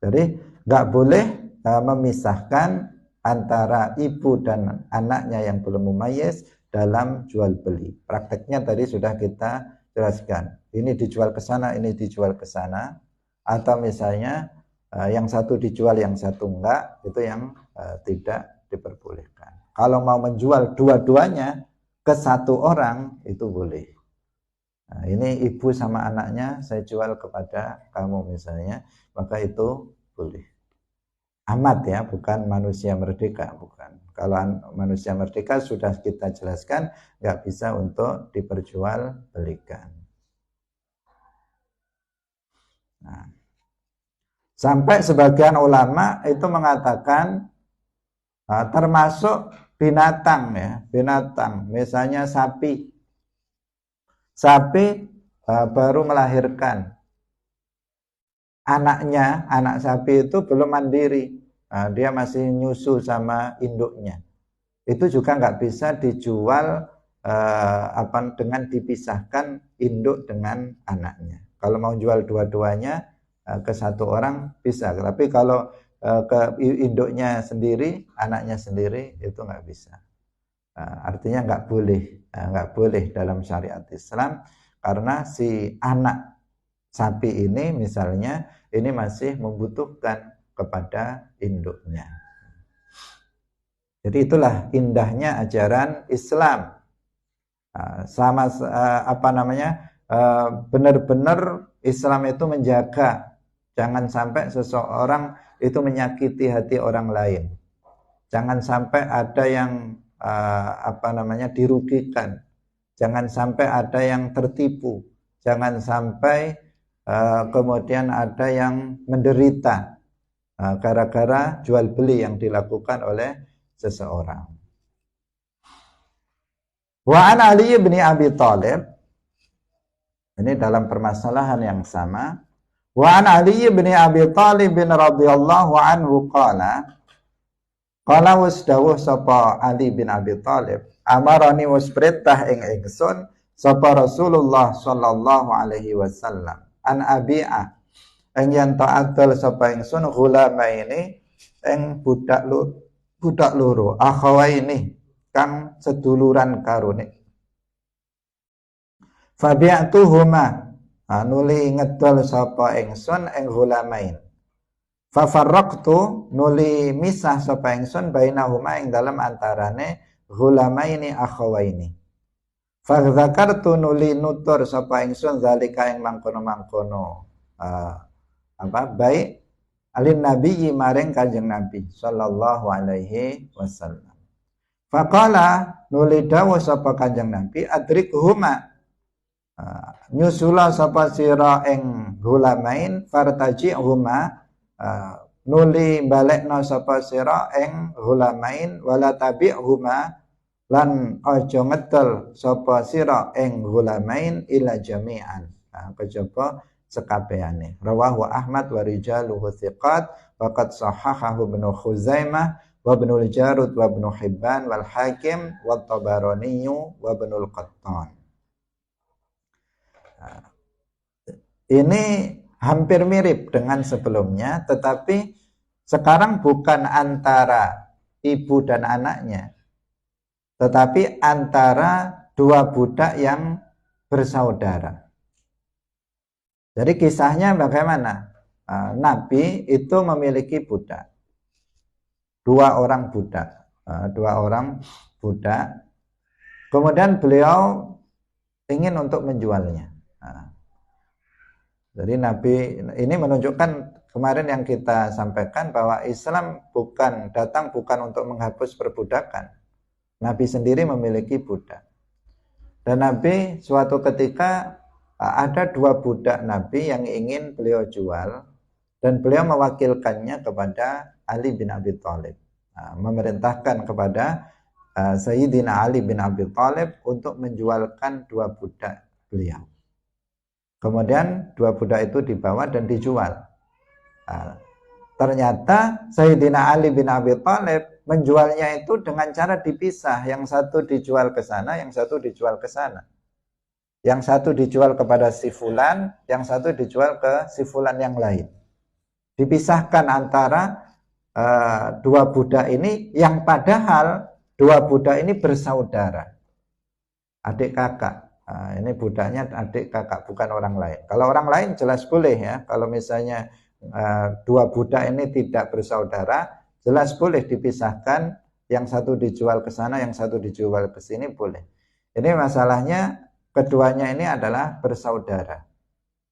Speaker 1: Jadi nggak boleh memisahkan antara ibu dan anaknya yang belum mumayyiz dalam jual beli. Prakteknya tadi sudah kita jelaskan. Ini dijual ke sana, ini dijual ke sana. Atau misalnya yang satu dijual, yang satu enggak, itu yang tidak diperbolehkan. Kalau mau menjual dua-duanya ke satu orang, itu boleh. Nah, ini ibu sama anaknya saya jual kepada kamu misalnya, maka itu boleh. Amat ya, bukan manusia merdeka, bukan. Kalau manusia merdeka sudah kita jelaskan, nggak bisa untuk diperjualbelikan. Nah, sampai sebagian ulama itu mengatakan termasuk binatang ya, binatang, misalnya sapi. Sapi baru melahirkan. Anak sapi itu belum mandiri. Dia masih nyusu sama induknya. Itu juga nggak bisa dijual dengan dipisahkan induk dengan anaknya. Kalau mau jual dua-duanya ke satu orang bisa. Tapi kalau ke induknya sendiri, anaknya sendiri, itu nggak bisa. Artinya nggak boleh dalam syariat Islam, karena si anak sapi ini misalnya ini masih membutuhkan kepada induknya. Jadi itulah indahnya ajaran Islam. Benar-benar Islam itu menjaga jangan sampai seseorang itu menyakiti hati orang lain. Jangan sampai ada yang dirugikan. Jangan sampai ada yang tertipu. Jangan sampai kemudian ada yang menderita gara-gara jual beli yang dilakukan oleh seseorang. Wa an Ali bin Abi Thalib, ini dalam permasalahan yang sama. Wa an Ali bin Abi Thalib bin radhiyallahu anhu qala wasdawuh sapa Ali bin Abi Thalib, amarani was perintah ing ingsun sapa Rasulullah sallallahu alaihi wasallam an abi'a ing yen ta'addal sapa ingsun ghulama ini ing budak loro akhawaini kang seduluran karone fabi'tuhuma nuli ngedol sapa ingsun ing ghulamain. Fa farraqtu nuli misah sapa ingsun bainahuma ing dalam antarane ghulamaini akhawaini. Fa dzakartu nuli nutur sapa ingsun zalika ing mangkono-mangkono baik alin nabi maring kanjeng Nabi sallallahu alaihi wasallam. Faqala nuli dawuh sapa kanjeng Nabi adrikhuma nyusula sapa sira ing ghulamain fartaji'huma nuli balekna sapa sira ing ghulamain wala tabi'huma lan aja ngedol sapa sira ing ghulamain ila jami'an kejaba sekabehane. Rawahu Ahmad wa rijaluhu thiqat wa qad sahahahu Ibnu Khuzaimah wa Ibnul Jarud wa Ibnu Hibban wal Hakim wa Tabarani wa Ibnul Qattan. Ini hampir mirip dengan sebelumnya, tetapi sekarang bukan antara ibu dan anaknya, tetapi antara dua budak yang bersaudara. Jadi kisahnya bagaimana? Nabi itu memiliki budak, dua orang budak. Kemudian beliau ingin untuk menjualnya. Jadi Nabi ini menunjukkan kemarin yang kita sampaikan bahwa Islam datang bukan untuk menghapus perbudakan. Nabi sendiri memiliki budak. Dan Nabi suatu ketika ada dua budak Nabi yang ingin beliau jual dan beliau mewakilkannya kepada Ali bin Abi Thalib. Memerintahkan kepada Sayyidina Ali bin Abi Thalib untuk menjualkan dua budak beliau. Kemudian dua budak itu dibawa dan dijual. Ternyata Sayyidina Ali bin Abi Thalib menjualnya itu dengan cara dipisah. Yang satu dijual ke sana, yang satu dijual ke sana. Yang satu dijual kepada si fulan, yang satu dijual ke si fulan yang lain. Dipisahkan antara dua budak ini yang padahal dua budak ini bersaudara. Adik kakak. Ini budaknya adik kakak, bukan orang lain. Kalau orang lain jelas boleh ya. Kalau misalnya dua budak ini tidak bersaudara, jelas boleh dipisahkan. Yang satu dijual ke sana, yang satu dijual ke sini boleh. Ini masalahnya keduanya ini adalah bersaudara.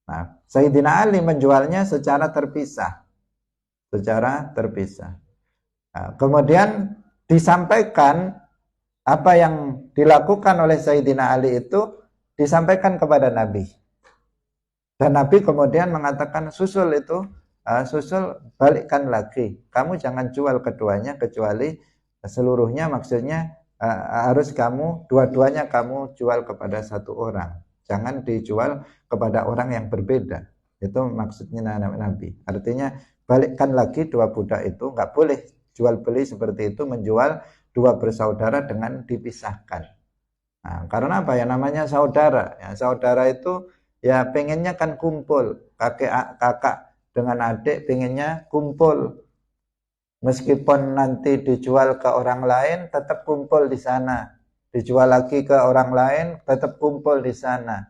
Speaker 1: Nah, Sayyidina Ali menjualnya secara terpisah. Kemudian disampaikan apa yang dilakukan oleh Sayyidina Ali itu disampaikan kepada Nabi. Dan Nabi kemudian mengatakan susul balikkan lagi. Kamu jangan jual keduanya kecuali seluruhnya, maksudnya harus dua-duanya kamu jual kepada satu orang. Jangan dijual kepada orang yang berbeda. Itu maksudnya Nabi. Artinya balikkan lagi dua budak itu, nggak boleh jual beli seperti itu, menjual dua bersaudara dengan dipisahkan. Nah, karena apa ya, namanya saudara ya, saudara itu ya pengennya kan kumpul, kakak dengan adik pengennya kumpul, meskipun nanti dijual ke orang lain tetap kumpul di sana, dijual lagi ke orang lain tetap kumpul di sana.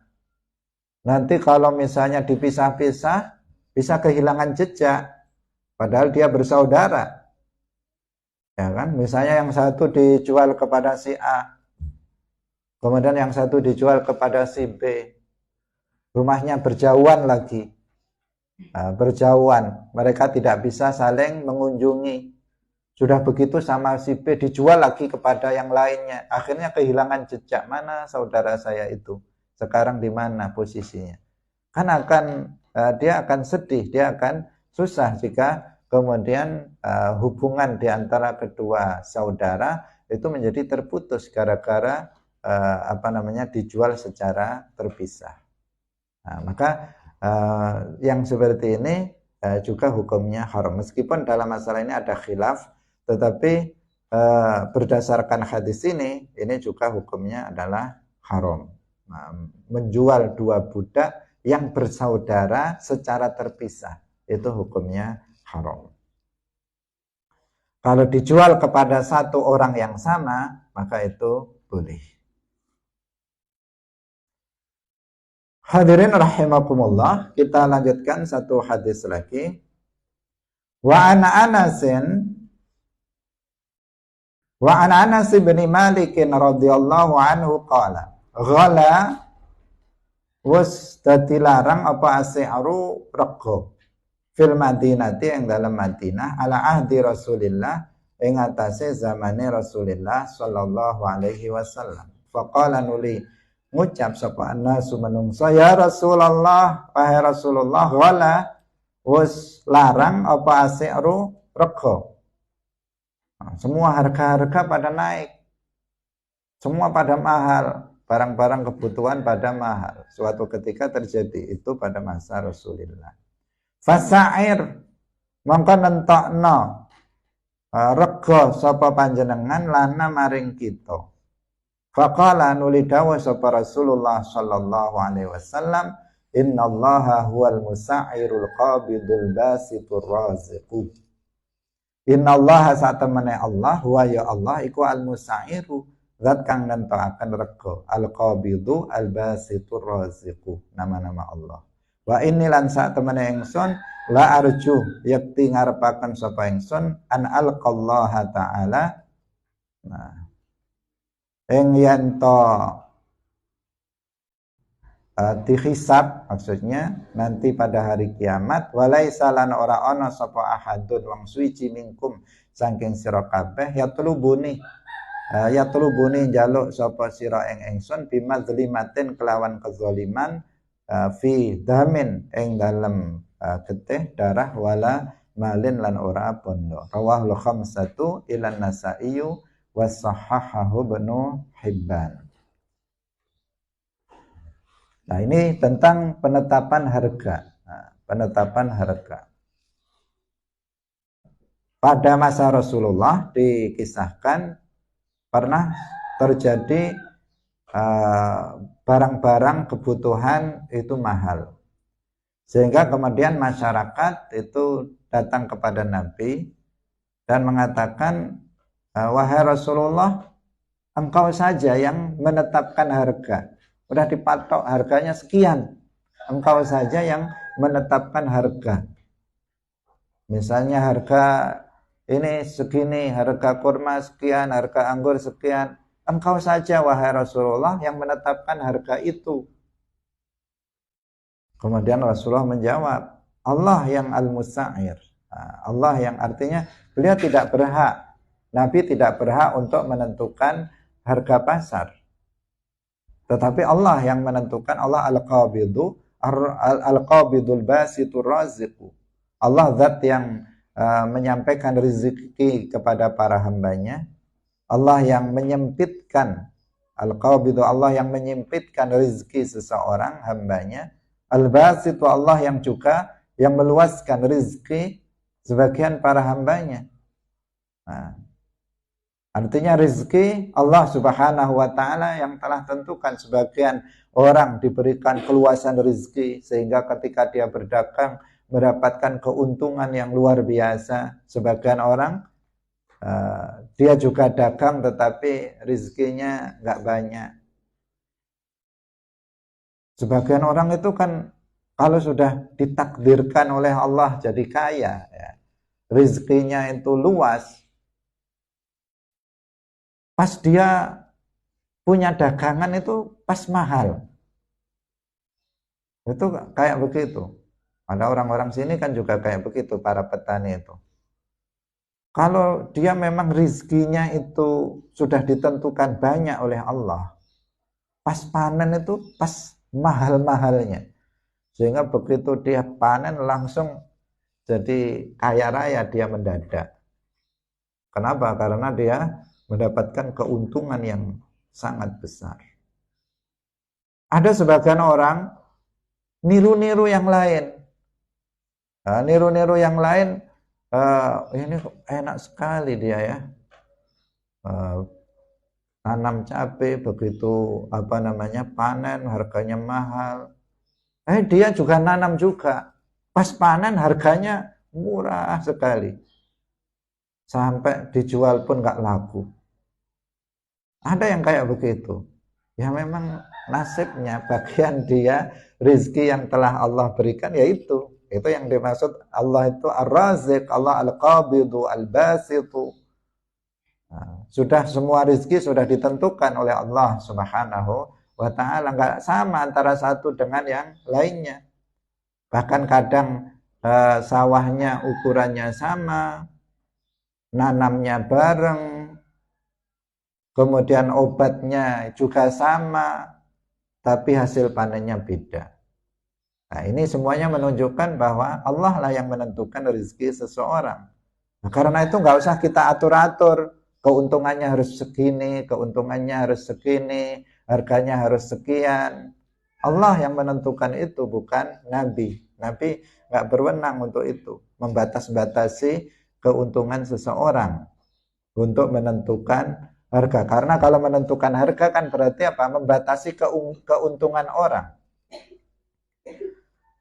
Speaker 1: Nanti kalau misalnya dipisah-pisah bisa kehilangan jejak, padahal dia bersaudara ya kan. Misalnya yang satu dijual kepada si A, kemudian yang satu dijual kepada si B. Rumahnya berjauhan lagi. Berjauhan. Mereka tidak bisa saling mengunjungi. Sudah begitu sama si B dijual lagi kepada yang lainnya. Akhirnya kehilangan jejak. Mana saudara saya itu? Sekarang di mana posisinya? Kan dia akan sedih. Dia akan susah jika kemudian hubungan di antara kedua saudara itu menjadi terputus gara-gara dijual secara terpisah. Nah, maka yang seperti ini juga hukumnya haram. Meskipun dalam masalah ini ada khilaf, tetapi berdasarkan hadis ini juga hukumnya adalah haram. Nah, menjual dua budak yang bersaudara secara terpisah itu hukumnya haram. Kalau dijual kepada satu orang yang sama, maka itu boleh. Hadirin rahimakumullah, kita lanjutkan satu hadis lagi. Wa an Anas bin Malik radhiyallahu anhu qala ghala was dilarang apa asyaru rego fil Madinati yang dalam Madinah ala ahdi Rasulillah ing atase zamane Rasulillah sallallahu alaihi wasallam. Faqala nuli ngucap sapa nasu menungso ya Rasulullah, wahai Rasulullah, wala wis larang apa asyaru rego. Semua harga-harga pada naik, semua pada mahal, barang-barang kebutuhan pada mahal. Suatu ketika terjadi itu pada masa Rasulullah. Fasair mongko nentokno rego sapa panjenengan lana maring kita. Faqala nuli dawuh sapa Rasulullah sallallahu alaihi wasallam, innallaha huwal musa'irul qabidul basitur raziqu. Innallaha satemene Allah wa ya Allah iku al musairu zat kang nentokaken rego, al qabidu al basitur raziqu, nama-nama Allah. Wa inni lan satemene ingsun la arju yakti ngarepaken sapa ingsun an alqallaha taala. Nah, ing yen to dihisab, maksudnya nanti pada hari kiamat, walaisa lan ora ana sapa ahadun wong suci minkum saking sira kabeh yatlubuni njaluk sapa sira ing ingsun bimadzlimatin kelawan kezaliman fi damin ing dalem getih darah wala malin lan ora bondo. Rawahul khamsatu ilan nasaiyu wa sahahahu Ibnu Hibban. Nah, ini tentang penetapan harga. Nah, penetapan harga. Pada masa Rasulullah dikisahkan pernah terjadi barang-barang kebutuhan itu mahal. Sehingga kemudian masyarakat itu datang kepada Nabi dan mengatakan, wahai Rasulullah, engkau saja yang menetapkan harga. Udah dipatok harganya sekian, engkau saja yang menetapkan harga. Misalnya harga ini segini, harga kurma sekian, harga anggur sekian, engkau saja wahai Rasulullah yang menetapkan harga itu. Kemudian Rasulullah menjawab, Allah yang al-musa'ir. Allah yang artinya beliau tidak berhak, Nabi tidak berhak untuk menentukan harga pasar. Tetapi Allah yang menentukan, Allah al-qabidul basitur raziqu. Allah zat yang menyampaikan rezeki kepada para hambanya. Allah yang menyempitkan, al-qabidu Allah yang menyempitkan rezeki seseorang hambanya. Al-basitu Allah yang juga yang meluaskan rezeki sebagian para hambanya. Nah, artinya rezeki Allah subhanahu wa ta'ala yang telah tentukan. Sebagian orang diberikan keluasan rezeki sehingga ketika dia berdagang mendapatkan keuntungan yang luar biasa. Sebagian orang dia juga dagang tetapi rezekinya nggak banyak. Sebagian orang itu kan kalau sudah ditakdirkan oleh Allah jadi kaya, ya, rezekinya itu luas, pas dia punya dagangan itu pas mahal. Itu kayak begitu. Ada orang-orang sini kan juga kayak begitu, para petani itu. Kalau dia memang rezekinya itu sudah ditentukan banyak oleh Allah, pas panen itu pas mahal-mahalnya. Sehingga begitu dia panen langsung jadi kaya raya dia mendadak. Kenapa? Karena dia mendapatkan keuntungan yang sangat besar. Ada sebagian orang niru-niru yang lain. Niru-niru yang lain, ini enak sekali dia ya. Tanam cabai begitu panen harganya mahal. Dia juga nanam juga. Pas panen harganya murah sekali. Sampai dijual pun nggak laku. Ada yang kayak begitu. Ya memang nasibnya, bagian dia, rizki yang telah Allah berikan ya itu yang dimaksud Allah itu Ar-Raziq, Allah Al-Qabidu, Al-Basitu. Nah, sudah semua rizki sudah ditentukan oleh Allah Subhanahu wa ta'ala, nggak sama antara satu dengan yang lainnya. Bahkan kadang sawahnya ukurannya sama, nanamnya bareng, kemudian obatnya juga sama, tapi hasil panennya beda. Nah, ini semuanya menunjukkan bahwa Allah lah yang menentukan rezeki seseorang. Nah, karena itu nggak usah kita atur-atur, keuntungannya harus segini, keuntungannya harus segini, harganya harus sekian. Allah yang menentukan itu, bukan Nabi. Nabi nggak berwenang untuk itu, membatas-batasi keuntungan seseorang untuk menentukan harga. Karena kalau menentukan harga kan berarti apa? Membatasi keuntungan orang.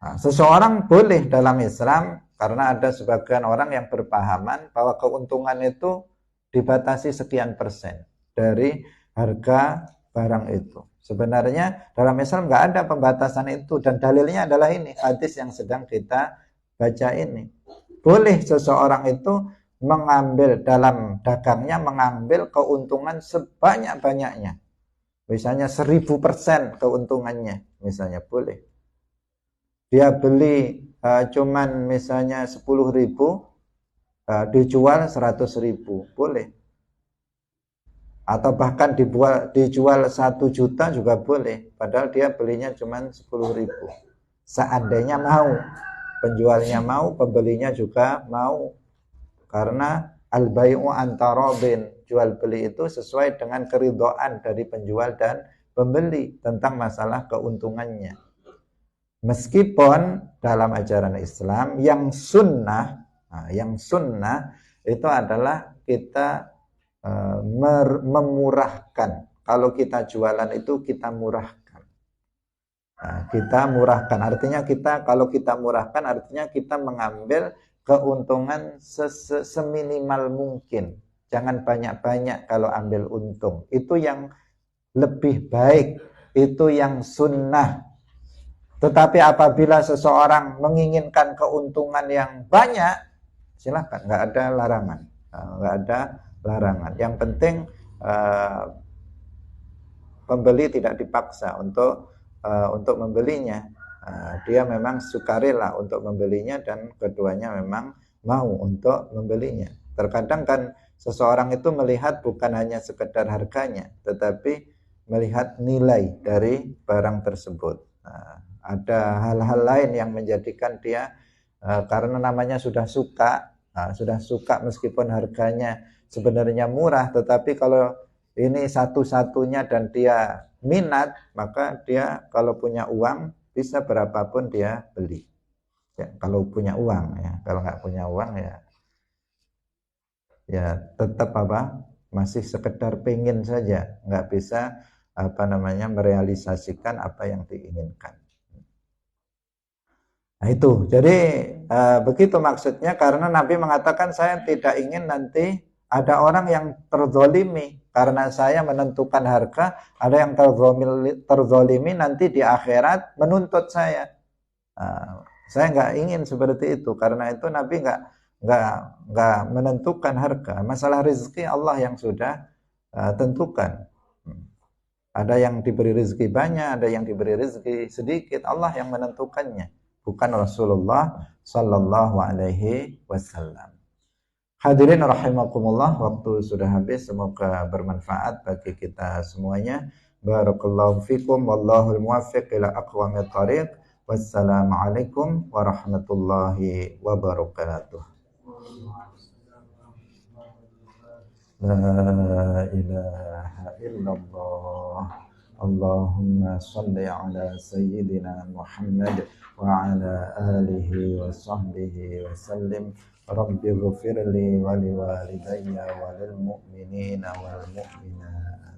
Speaker 1: Nah, seseorang boleh dalam Islam, karena ada sebagian orang yang berpahaman bahwa keuntungan itu dibatasi sekian persen dari harga barang itu. Sebenarnya dalam Islam nggak ada pembatasan itu, dan dalilnya adalah ini hadis yang sedang kita baca ini. Boleh seseorang itu mengambil dalam dagangnya, mengambil keuntungan sebanyak-banyaknya. Misalnya 1000% keuntungannya, misalnya boleh. Dia beli cuman misalnya 10.000, dijual 100.000, boleh. Atau bahkan dijual 1 juta juga boleh, padahal dia belinya cuman 10.000. Seandainya mau, penjualnya mau, pembelinya juga mau. Karena al-bai'u antarobin, jual beli itu sesuai dengan keridhaan dari penjual dan pembeli tentang masalah keuntungannya. Meskipun dalam ajaran Islam yang sunnah itu adalah kita memurahkan. Kalau kita jualan itu kita murahkan. Nah, kita murahkan artinya kalau kita murahkan artinya kita mengambil keuntungan seminimal mungkin. Jangan banyak-banyak kalau ambil untung. Itu yang lebih baik, itu yang sunnah. Tetapi apabila seseorang menginginkan keuntungan yang banyak, silakan, nggak ada larangan, nggak ada larangan. Yang penting pembeli tidak dipaksa untuk membelinya. Dia memang sukarela untuk membelinya dan keduanya memang mau untuk membelinya. Terkadang kan seseorang itu melihat bukan hanya sekedar harganya, tetapi melihat nilai dari barang tersebut. Ada hal-hal lain yang menjadikan dia karena namanya sudah suka meskipun harganya sebenarnya murah, tetapi kalau ini satu-satunya dan dia minat, maka dia kalau punya uang bisa berapapun dia beli. Ya, kalau punya uang ya, kalau nggak punya uang ya tetap masih sekedar pengen saja, nggak bisa merealisasikan apa yang diinginkan. Nah itu, jadi begitu maksudnya, karena Nabi mengatakan saya tidak ingin nanti ada orang yang terzolimi karena saya menentukan harga, ada yang terzolimi nanti di akhirat menuntut saya. Saya nggak ingin seperti itu, karena itu Nabi nggak menentukan harga. Masalah rezeki Allah yang sudah tentukan. Ada yang diberi rezeki banyak, ada yang diberi rezeki sedikit, Allah yang menentukannya, bukan Rasulullah Sallallahu Alaihi Wasallam. Hadirin rahimakumullah, waktu sudah habis, semoga bermanfaat bagi kita semuanya. Barakallahu fikum, wallahul muwaffiq ila aqwamit thariq. Wassalamualaikum warahmatullahi wabarakatuh. La ilaha illallah. Allahumma salli ala sayyidina Muhammad wa ala alihi wa sahbihi wa sallim. Rabbi ghfirli wa liwalidayya wa lil mu'minina wal mu'minat.